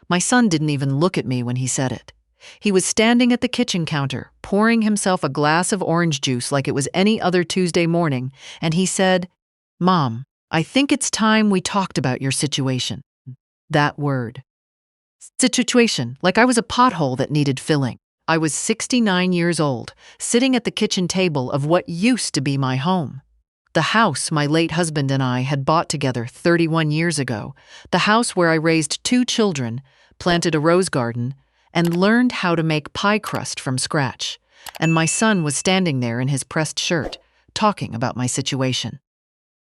My son didn't even look at me when he said it. He was standing at the kitchen counter, pouring himself a glass of orange juice like it was any other Tuesday morning, and he said, "Mom, I think it's time we talked about your situation." That word. Situation, like I was a pothole that needed filling. I was 69 years old, sitting at the kitchen table of what used to be my home. The house my late husband and I had bought together 31 years ago, the house where I raised 2 children, planted a rose garden, and learned how to make pie crust from scratch. And my son was standing there in his pressed shirt, talking about my situation.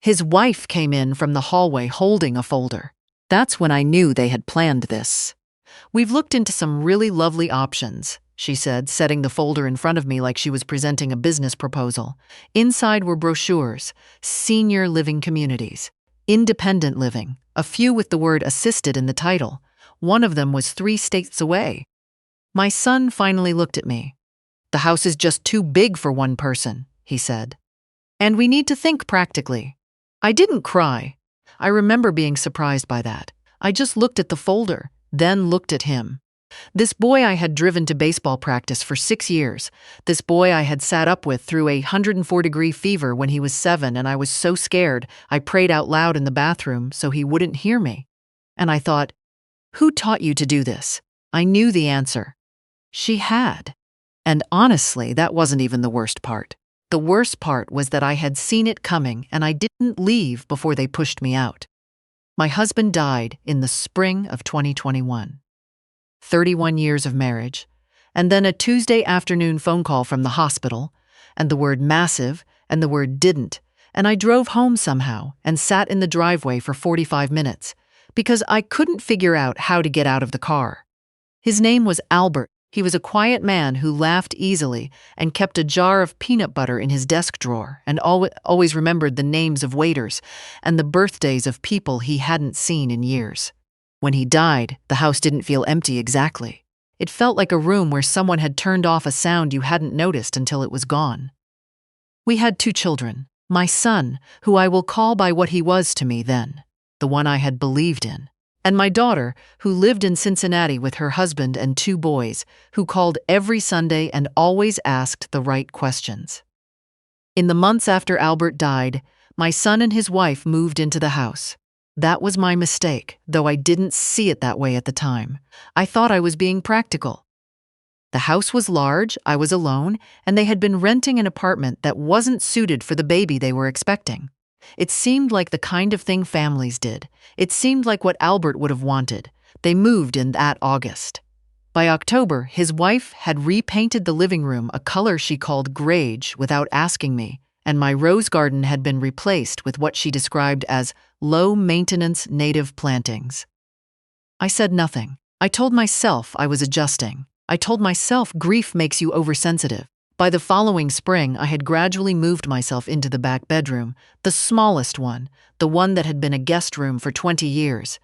His wife came in from the hallway holding a folder. That's when I knew they had planned this. "We've looked into some really lovely options," she said, setting the folder in front of me like she was presenting a business proposal. Inside were brochures, senior living communities, independent living, a few with the word assisted in the title. One of them was 3 states away. My son finally looked at me. "The house is just too big for one person," he said. "And we need to think practically." I didn't cry. I remember being surprised by that. I just looked at the folder, then looked at him. This boy I had driven to baseball practice for 6 years. This boy I had sat up with through a 104-degree fever when he was 7, and I was so scared I prayed out loud in the bathroom so he wouldn't hear me. And I thought, who taught you to do this? I knew the answer. She had. And honestly, that wasn't even the worst part. The worst part was that I had seen it coming and I didn't leave before they pushed me out. My husband died in the spring of 2021. 31 years of marriage, and then a Tuesday afternoon phone call from the hospital, and the word massive, and the word didn't, and I drove home somehow and sat in the driveway for 45 minutes, because I couldn't figure out how to get out of the car. His name was Albert. He was a quiet man who laughed easily and kept a jar of peanut butter in his desk drawer and always remembered the names of waiters and the birthdays of people he hadn't seen in years. When he died, the house didn't feel empty exactly. It felt like a room where someone had turned off a sound you hadn't noticed until it was gone. We had 2 children, my son, who I will call by what he was to me then, the one I had believed in, and my daughter, who lived in Cincinnati with her husband and 2 boys, who called every Sunday and always asked the right questions. In the months after Albert died, my son and his wife moved into the house. That was my mistake, though I didn't see it that way at the time. I thought I was being practical. The house was large, I was alone, and they had been renting an apartment that wasn't suited for the baby they were expecting. It seemed like the kind of thing families did. It seemed like what Albert would have wanted. They moved in that August. By October, his wife had repainted the living room a color she called grage without asking me, and my rose garden had been replaced with what she described as low-maintenance native plantings. I said nothing. I told myself I was adjusting. I told myself grief makes you oversensitive. By the following spring, I had gradually moved myself into the back bedroom, the smallest one, the one that had been a guest room for 20 years.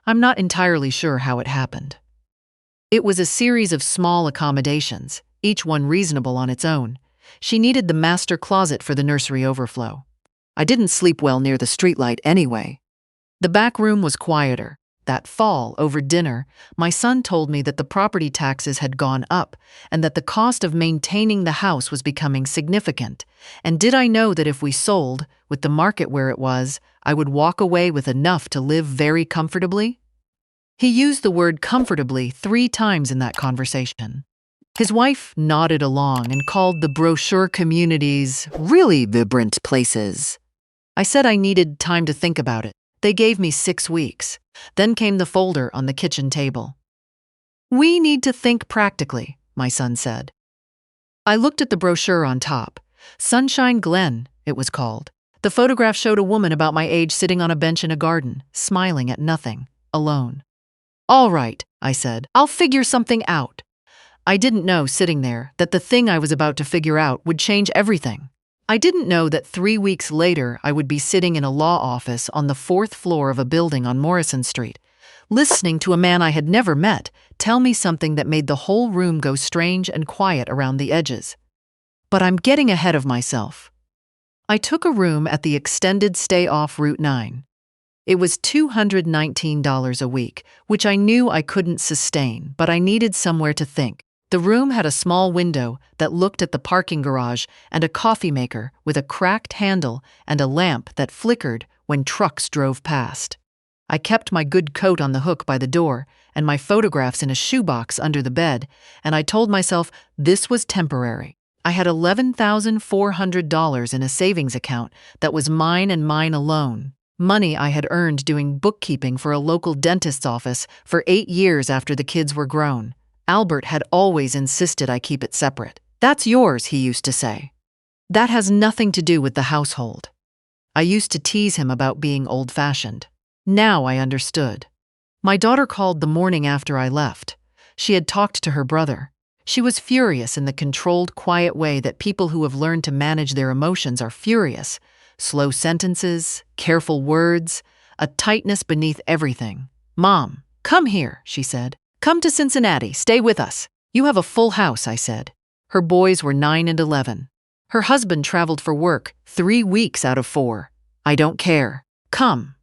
I'm not entirely sure how it happened. It was a series of small accommodations, each one reasonable on its own. She needed the master closet for the nursery overflow. I didn't sleep well near the streetlight anyway. The back room was quieter. That fall, over dinner, my son told me that the property taxes had gone up and that the cost of maintaining the house was becoming significant. And did I know that if we sold, with the market where it was, I would walk away with enough to live very comfortably? He used the word comfortably 3 times in that conversation. His wife nodded along and called the brochure communities really vibrant places. I said I needed time to think about it. They gave me 6 weeks. Then came the folder on the kitchen table. "We need to think practically," my son said. I looked at the brochure on top. Sunshine Glen, it was called. The photograph showed a woman about my age sitting on a bench in a garden, smiling at nothing, alone. "All right," I said, "I'll figure something out." I didn't know, sitting there, that the thing I was about to figure out would change everything. I didn't know that 3 weeks later I would be sitting in a law office on the 4th floor of a building on Morrison Street, listening to a man I had never met tell me something that made the whole room go strange and quiet around the edges. But I'm getting ahead of myself. I took a room at the extended stay off Route 9. It was $219 a week, which I knew I couldn't sustain, but I needed somewhere to think. The room had a small window that looked at the parking garage and a coffee maker with a cracked handle and a lamp that flickered when trucks drove past. I kept my good coat on the hook by the door and my photographs in a shoebox under the bed, and I told myself this was temporary. I had $11,400 in a savings account that was mine and mine alone. Money I had earned doing bookkeeping for a local dentist's office for 8 years after the kids were grown. Albert had always insisted I keep it separate. "That's yours," he used to say. "That has nothing to do with the household." I used to tease him about being old-fashioned. Now I understood. My daughter called the morning after I left. She had talked to her brother. She was furious in the controlled, quiet way that people who have learned to manage their emotions are furious. Slow sentences, careful words, a tightness beneath everything. "Mom, come here," she said. "Come to Cincinnati, stay with us. You have a full house," I said. Her boys were 9 and 11. Her husband traveled for work 3 weeks out of 4. "I don't care. Come."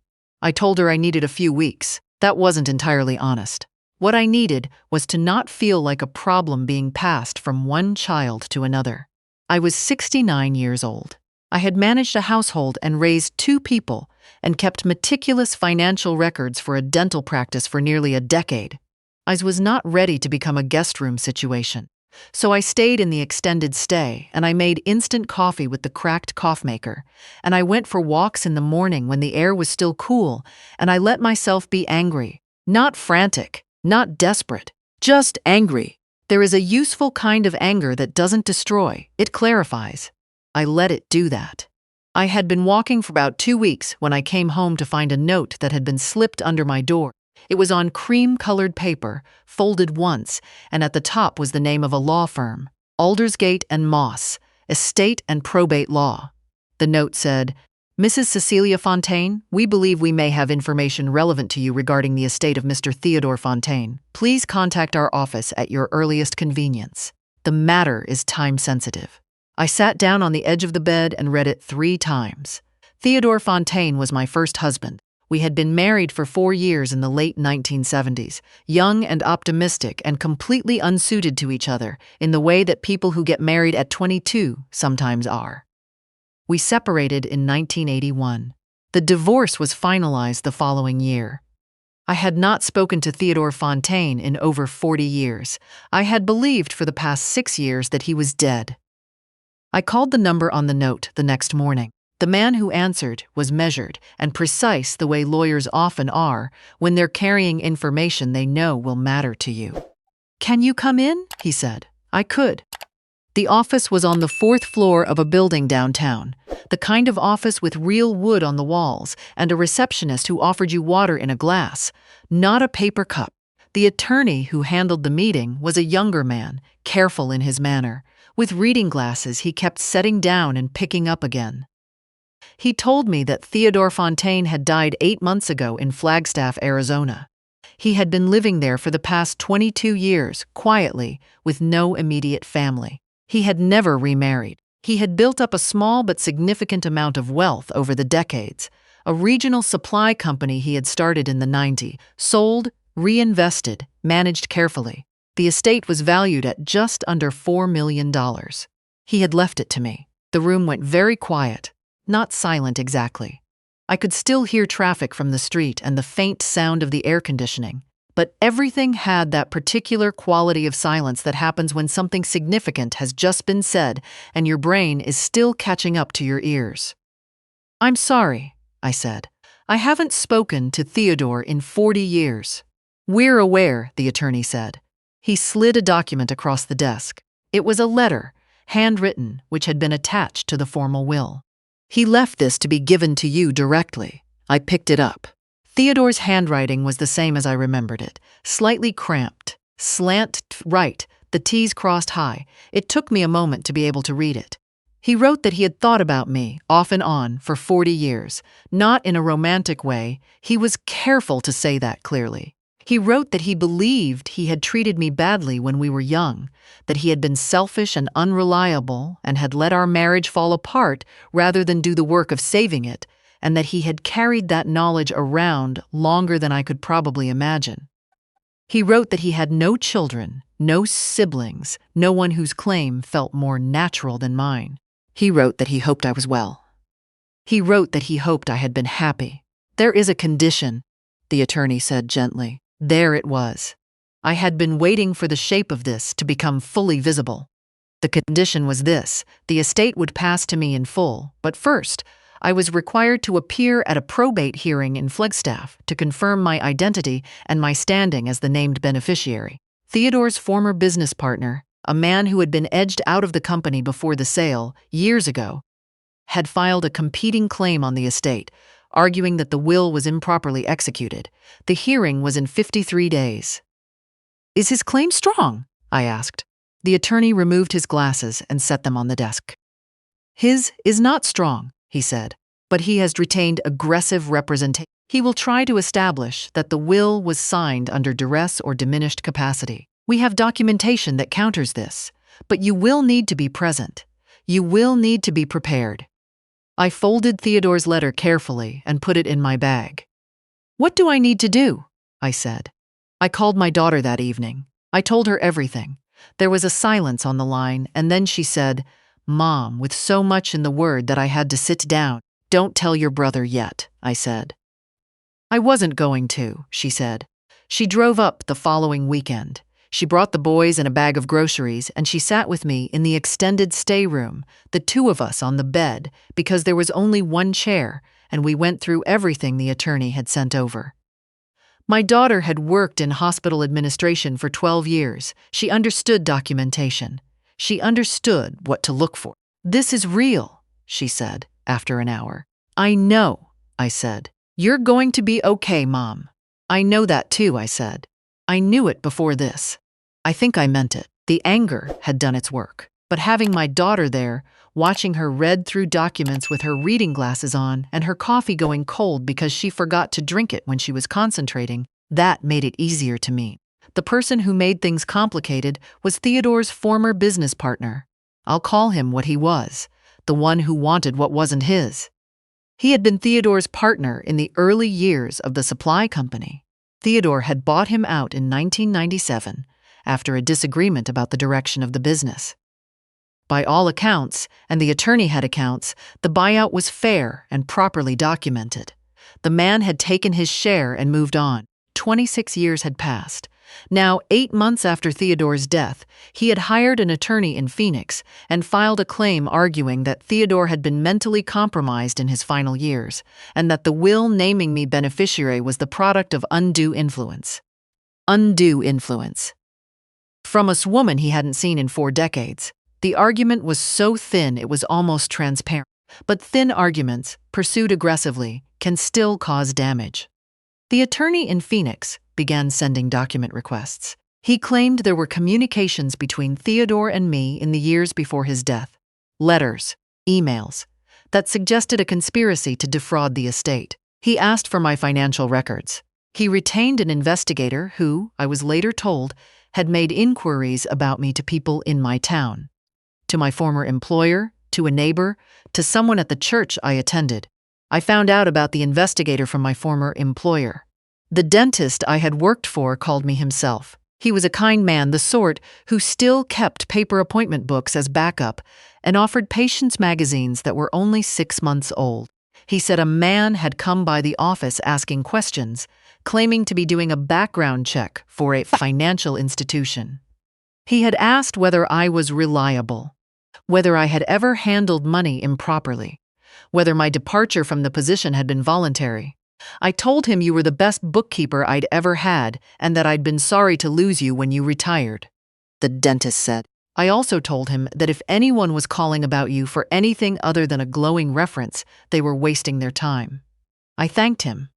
I told her I needed a few weeks. That wasn't entirely honest. What I needed was to not feel like a problem being passed from one child to another. I was 69 years old. I had managed a household and raised 2 people and kept meticulous financial records for a dental practice for nearly a decade. I was not ready to become a guest room situation. So I stayed in the extended stay, and I made instant coffee with the cracked coffee maker, and I went for walks in the morning when the air was still cool, and I let myself be angry. Not frantic, not desperate, just angry. There is a useful kind of anger that doesn't destroy, it clarifies. I let it do that. I had been walking for about 2 weeks when I came home to find a note that had been slipped under my door. It was on cream-colored paper, folded once, and at the top was the name of a law firm, Aldersgate and Moss, Estate and Probate Law. The note said, "Mrs. Cecilia Fontaine, we believe we may have information relevant to you regarding the estate of Mr. Theodore Fontaine. Please contact our office at your earliest convenience. The matter is time-sensitive." I sat down on the edge of the bed and read it 3 times. Theodore Fontaine was my first husband. We had been married for 4 years in the late 1970s, young and optimistic and completely unsuited to each other in the way that people who get married at 22 sometimes are. We separated in 1981. The divorce was finalized the following year. I had not spoken to Theodore Fontaine in over 40 years. I had believed for the past 6 years that he was dead. I called the number on the note the next morning. The man who answered was measured and precise the way lawyers often are when they're carrying information they know will matter to you. "Can you come in?" he said. I could. The office was on the 4th floor of a building downtown, the kind of office with real wood on the walls and a receptionist who offered you water in a glass, not a paper cup. The attorney who handled the meeting was a younger man, careful in his manner. With reading glasses he kept setting down and picking up again. He told me that Theodore Fontaine had died 8 months ago in Flagstaff, Arizona. He had been living there for the past 22 years, quietly, with no immediate family. He had never remarried. He had built up a small but significant amount of wealth over the decades. A regional supply company he had started in the 90s, sold, reinvested, managed carefully. The estate was valued at just under $4 million. He had left it to me. The room went very quiet. Not silent exactly. I could still hear traffic from the street and the faint sound of the air conditioning, but everything had that particular quality of silence that happens when something significant has just been said and your brain is still catching up to your ears. "I'm sorry," I said. "I haven't spoken to Theodore in 40 years. "We're aware," the attorney said. He slid a document across the desk. It was a letter, handwritten, which had been attached to the formal will. "He left this to be given to you directly." I picked it up. Theodore's handwriting was the same as I remembered it, slightly cramped, slant right, the T's crossed high. It took me a moment to be able to read it. He wrote that he had thought about me, off and on, for 40 years, not in a romantic way. He was careful to say that clearly. He wrote that he believed he had treated me badly when we were young, that he had been selfish and unreliable and had let our marriage fall apart rather than do the work of saving it, and that he had carried that knowledge around longer than I could probably imagine. He wrote that he had no children, no siblings, no one whose claim felt more natural than mine. He wrote that he hoped I was well. He wrote that he hoped I had been happy. "There is a condition," the attorney said gently. There it was. I had been waiting for the shape of this to become fully visible. The condition was this: the estate would pass to me in full, but first, I was required to appear at a probate hearing in Flagstaff to confirm my identity and my standing as the named beneficiary. Theodore's former business partner, a man who had been edged out of the company before the sale, years ago, had filed a competing claim on the estate, arguing that the will was improperly executed. The hearing was in 53 days. "Is his claim strong?" I asked. The attorney removed his glasses and set them on the desk. "His is not strong," he said, "but he has retained aggressive representation. He will try to establish that the will was signed under duress or diminished capacity. We have documentation that counters this, but you will need to be present. You will need to be prepared." I folded Theodore's letter carefully and put it in my bag. "What do I need to do?" I said. I called my daughter that evening. I told her everything. There was a silence on the line, and then she said, "Mom," with so much in the word that I had to sit down. "Don't tell your brother yet," I said. "I wasn't going to," she said. She drove up the following weekend. She brought the boys and a bag of groceries, and she sat with me in the extended stay room, the two of us on the bed, because there was only one chair, and we went through everything the attorney had sent over. My daughter had worked in hospital administration for 12 years. She understood documentation. She understood what to look for. "This is real," she said, after an hour. "I know," I said. "You're going to be okay, Mom." "I know that too," I said. I knew it before this. I think I meant it. The anger had done its work. But having my daughter there, watching her read through documents with her reading glasses on and her coffee going cold because she forgot to drink it when she was concentrating, that made it easier to me. The person who made things complicated was Theodore's former business partner. I'll call him what he was, the one who wanted what wasn't his. He had been Theodore's partner in the early years of the supply company. Theodore had bought him out in 1997 after a disagreement about the direction of the business. By all accounts, and the attorney had accounts, the buyout was fair and properly documented. The man had taken his share and moved on. 26 years had passed. Now, 8 months after Theodore's death, he had hired an attorney in Phoenix and filed a claim arguing that Theodore had been mentally compromised in his final years, and that the will naming me beneficiary was the product of undue influence. Undue influence. From a woman he hadn't seen in 4 decades. The argument was so thin it was almost transparent. But thin arguments, pursued aggressively, can still cause damage. The attorney in Phoenix began sending document requests. He claimed there were communications between Theodore and me in the years before his death, letters, emails, that suggested a conspiracy to defraud the estate. He asked for my financial records. He retained an investigator who, I was later told, had made inquiries about me to people in my town. To my former employer, to a neighbor, to someone at the church I attended. I found out about the investigator from my former employer. The dentist I had worked for called me himself. He was a kind man, the sort who still kept paper appointment books as backup and offered patients magazines that were only 6 months old. He said a man had come by the office asking questions, claiming to be doing a background check for a financial institution. He had asked whether I was reliable, whether I had ever handled money improperly, whether my departure from the position had been voluntary. I told him you were the best bookkeeper I'd ever had and that I'd been sorry to lose you when you retired. The dentist said. I also told him that if anyone was calling about you for anything other than a glowing reference, they were wasting their time. I thanked him.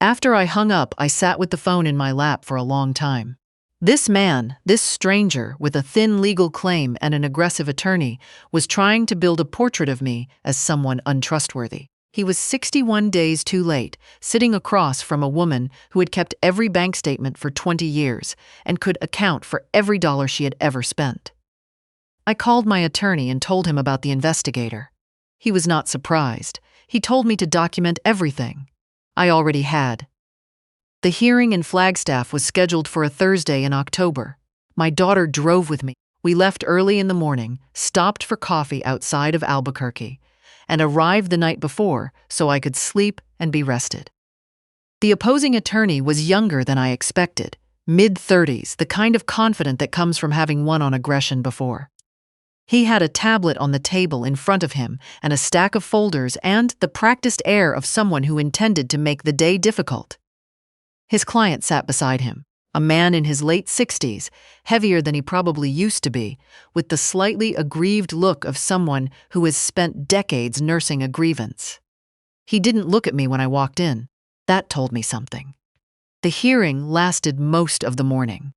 After I hung up, I sat with the phone in my lap for a long time. This man, this stranger with a thin legal claim and an aggressive attorney, was trying to build a portrait of me as someone untrustworthy. He was 61 days too late, sitting across from a woman who had kept every bank statement for 20 years and could account for every dollar she had ever spent. I called my attorney and told him about the investigator. He was not surprised. He told me to document everything. I already had. The hearing in Flagstaff was scheduled for a Thursday in October. My daughter drove with me. We left early in the morning, stopped for coffee outside of Albuquerque, and arrived the night before so I could sleep and be rested. The opposing attorney was younger than I expected, mid-30s, the kind of confident that comes from having won on aggression before. He had a tablet on the table in front of him and a stack of folders and the practiced air of someone who intended to make the day difficult. His client sat beside him, a man in his late 60s, heavier than he probably used to be, with the slightly aggrieved look of someone who has spent decades nursing a grievance. He didn't look at me when I walked in. That told me something. The hearing lasted most of the morning.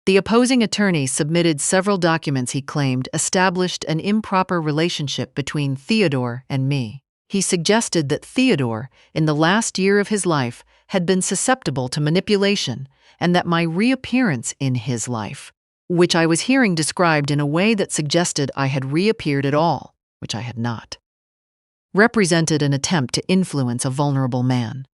The opposing attorney submitted several documents he claimed established an improper relationship between Theodore and me. He suggested that Theodore, in the last year of his life, had been susceptible to manipulation, and that my reappearance in his life, which I was hearing described in a way that suggested I had reappeared at all, which I had not, represented an attempt to influence a vulnerable man.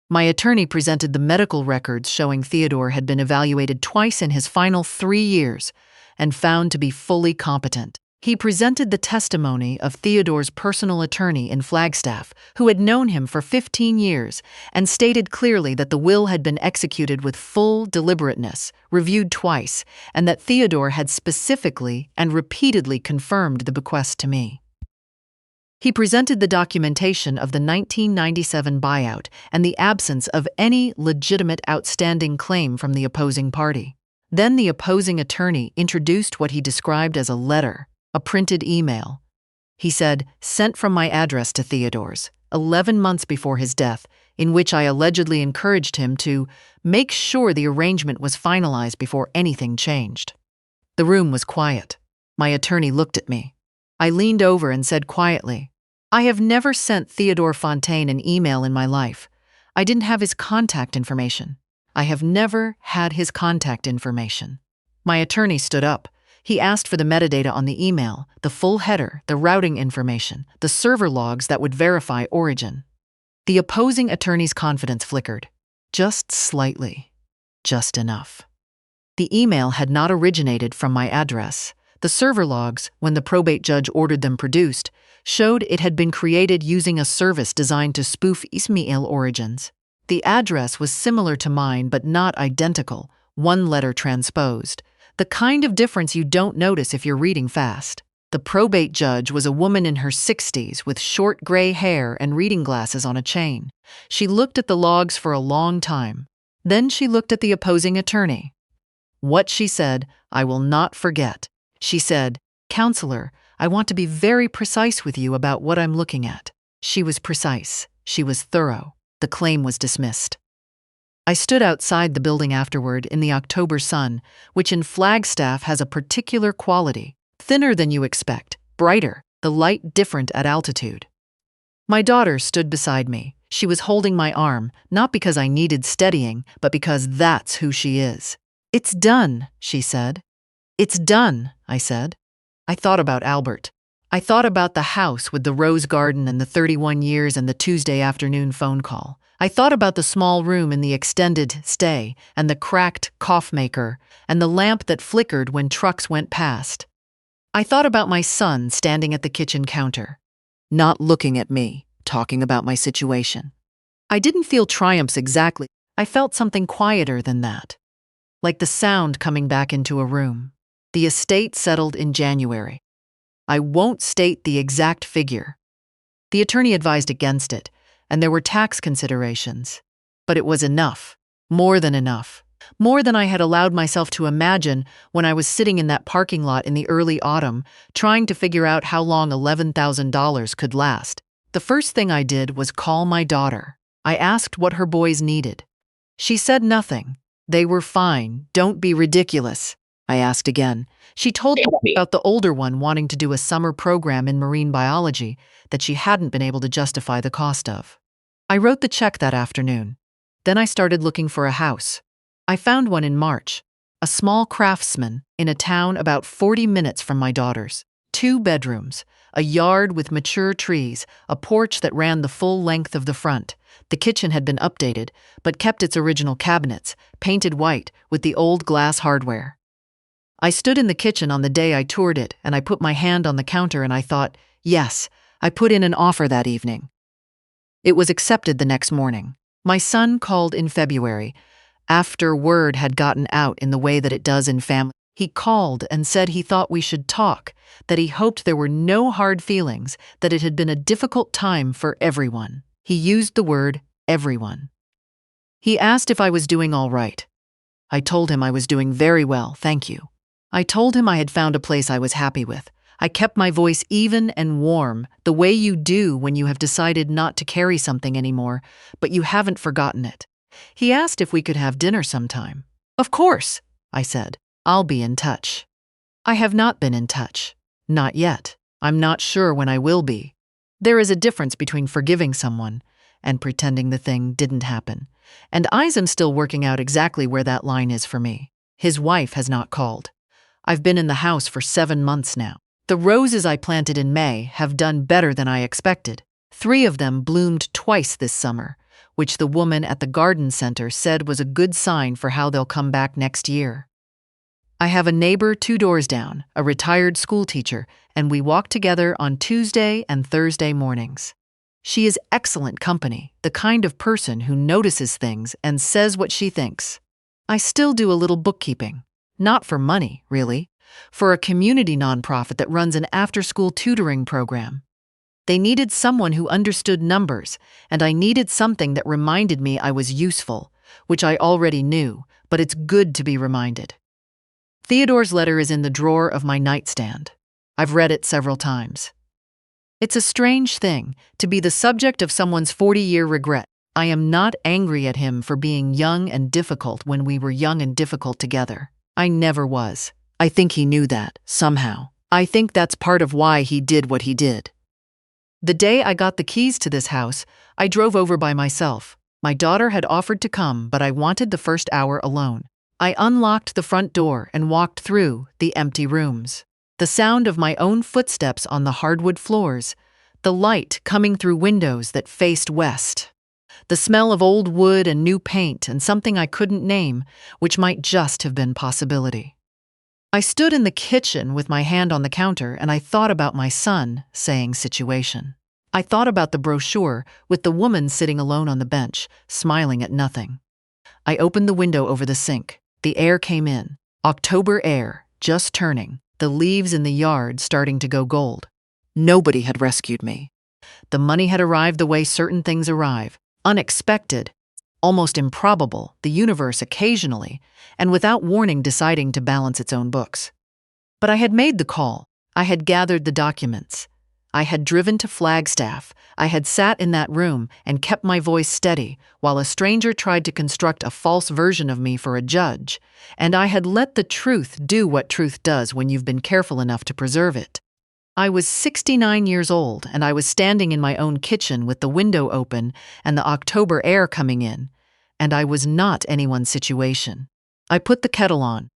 My attorney presented the medical records showing Theodore had been evaluated twice in his final 3 years and found to be fully competent. He presented the testimony of Theodore's personal attorney in Flagstaff, who had known him for 15 years, and stated clearly that the will had been executed with full deliberateness, reviewed twice, and that Theodore had specifically and repeatedly confirmed the bequest to me. He presented the documentation of the 1997 buyout and the absence of any legitimate outstanding claim from the opposing party. Then the opposing attorney introduced what he described as a letter, a printed email. He said, sent from my address to Theodore's, 11 months before his death, in which I allegedly encouraged him to make sure the arrangement was finalized before anything changed. The room was quiet. My attorney looked at me. I leaned over and said quietly, I have never sent Theodore Fontaine an email in my life. I didn't have his contact information. I have never had his contact information. My attorney stood up. He asked for the metadata on the email, the full header, the routing information, the server logs that would verify origin. The opposing attorney's confidence flickered. Just slightly. Just enough. The email had not originated from my address. The server logs, when the probate judge ordered them produced, showed it had been created using a service designed to spoof email origins. The address was similar to mine but not identical, one letter transposed. The kind of difference you don't notice if you're reading fast. The probate judge was a woman in her 60s with short gray hair and reading glasses on a chain. She looked at the logs for a long time. Then she looked at the opposing attorney. What she said, I will not forget. She said, Counselor, I want to be very precise with you about what I'm looking at. She was precise. She was thorough. The claim was dismissed. I stood outside the building afterward in the October sun, which in Flagstaff has a particular quality, thinner than you expect, brighter, the light different at altitude. My daughter stood beside me. She was holding my arm, not because I needed steadying, but because that's who she is. It's done, she said. It's done, I said. I thought about Albert. I thought about the house with the rose garden and the 31 years and the Tuesday afternoon phone call. I thought about the small room in the extended stay and the cracked cough maker and the lamp that flickered when trucks went past. I thought about my son standing at the kitchen counter, not looking at me, talking about my situation. I didn't feel triumphs exactly. I felt something quieter than that, like the sound coming back into a room. The estate settled in January. I won't state the exact figure. The attorney advised against it, and there were tax considerations. But it was enough, more than enough, more than I had allowed myself to imagine when I was sitting in that parking lot in the early autumn, trying to figure out how long $11,000 could last. The first thing I did was call my daughter. I asked what her boys needed. She said nothing. They were fine. Don't be ridiculous. I asked again. She told me about the older one wanting to do a summer program in marine biology that she hadn't been able to justify the cost of. I wrote the check that afternoon. Then I started looking for a house. I found one in March, a small craftsman in a town about 40 minutes from my daughter's. 2 bedrooms, A yard with mature trees, a porch that ran the full length of the front. The kitchen had been updated, but kept its original cabinets, painted white with the old glass hardware. I stood in the kitchen on the day I toured it, and I put my hand on the counter and I thought, yes, I put in an offer that evening. It was accepted the next morning. My son called in February, after word had gotten out in the way that it does in family. He called and said he thought we should talk, that he hoped there were no hard feelings, that it had been a difficult time for everyone. He used the word everyone. He asked if I was doing all right. I told him I was doing very well, thank you. I told him I had found a place I was happy with. I kept my voice even and warm, the way you do when you have decided not to carry something anymore, but you haven't forgotten it. He asked if we could have dinner sometime. Of course, I said. I'll be in touch. I have not been in touch. Not yet. I'm not sure when I will be. There is a difference between forgiving someone and pretending the thing didn't happen. And I'm still working out exactly where that line is for me. His wife has not called. I've been in the house for 7 months now. The roses I planted in May have done better than I expected. 3 of them bloomed twice this summer, which the woman at the garden center said was a good sign for how they'll come back next year. I have a neighbor 2 doors down, a retired school teacher, and we walk together on Tuesday and Thursday mornings. She is excellent company, the kind of person who notices things and says what she thinks. I still do a little bookkeeping. Not for money, really. For a community nonprofit that runs an after-school tutoring program. They needed someone who understood numbers, and I needed something that reminded me I was useful, which I already knew, but it's good to be reminded. Theodore's letter is in the drawer of my nightstand. I've read it several times. It's a strange thing to be the subject of someone's 40-year regret. I am not angry at him for being young and difficult when we were young and difficult together. I never was. I think he knew that, somehow. I think that's part of why he did what he did. The day I got the keys to this house, I drove over by myself. My daughter had offered to come, but I wanted the first hour alone. I unlocked the front door and walked through the empty rooms. The sound of my own footsteps on the hardwood floors, the light coming through windows that faced west, the smell of old wood and new paint and something I couldn't name, which might just have been possibility. I stood in the kitchen with my hand on the counter and I thought about my son saying situation. I thought about the brochure with the woman sitting alone on the bench, smiling at nothing. I opened the window over the sink. The air came in. October air, just turning. The leaves in the yard starting to go gold. Nobody had rescued me. The money had arrived the way certain things arrive. Unexpected, almost improbable, the universe occasionally, and without warning deciding to balance its own books. But I had made the call. I had gathered the documents. I had driven to Flagstaff. I had sat in that room and kept my voice steady while a stranger tried to construct a false version of me for a judge, and I had let the truth do what truth does when you've been careful enough to preserve it. I was 69 years old, and I was standing in my own kitchen with the window open and the October air coming in, and I was not anyone's situation. I put the kettle on.